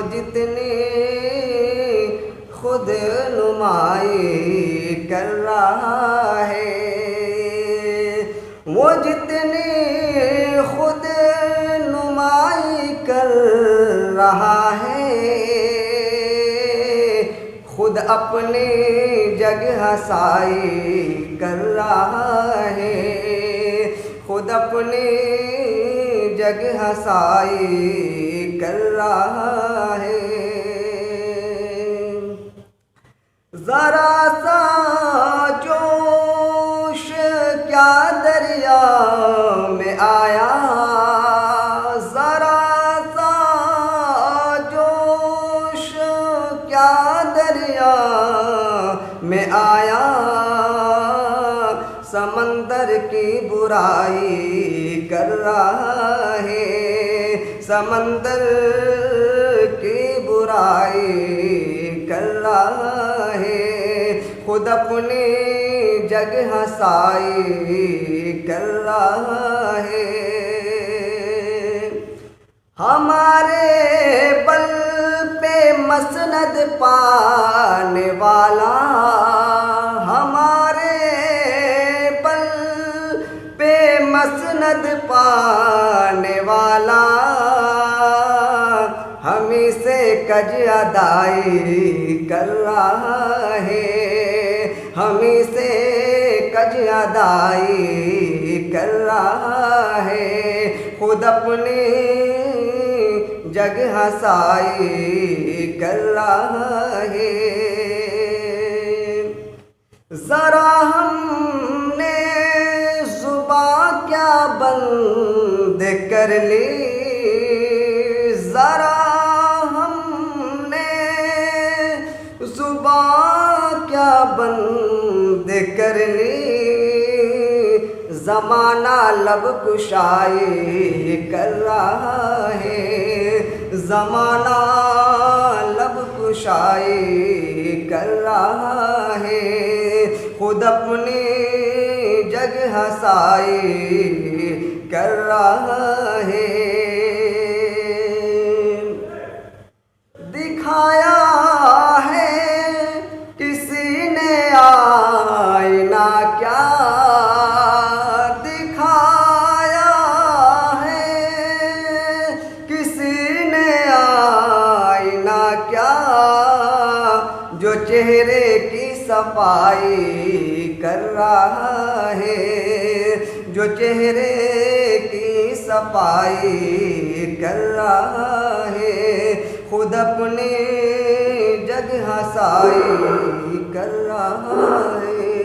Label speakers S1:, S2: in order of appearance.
S1: जितनी खुद नुमाई कर रहा है, वो जितनी खुद नुमाई कर रहा है, खुद अपनी जगह साई कर रहा है, खुद अपनी जगह साई कर रहा है। जरा सा जोश क्या दरिया में आया, जरा सा जोश क्या दरिया में आया, समंदर की बुराई कर रहा है, समंदर की बुराई कर रहा है, खुद अपनी जगह साई कर रहा है। हमारे बल पे मसनद पाने वाला, हमारे बल पे मसनद पाने वाला, हमी से कज अदाई कर रहा है, हमी से कज अदाई कर रहा है, खुद अपनी जगह साई कर रहा है। जरा हमने जुबान क्या बंद कर ली, जरा हमने जुबान क्या बंद कर ली, ज़माना लब कुशाई कर रहा है, ज़माना लब कुशाई कर रहा है, खुद अपनी जगह साई कर रहा है। दिखाया है किसी ने आईना क्या, दिखाया है किसी ने आईना क्या, जो चेहरे की सफाई कर रहा है, जो चेहरे की सफाई कर रहा है, खुद अपनी जगह साई कर रहा है।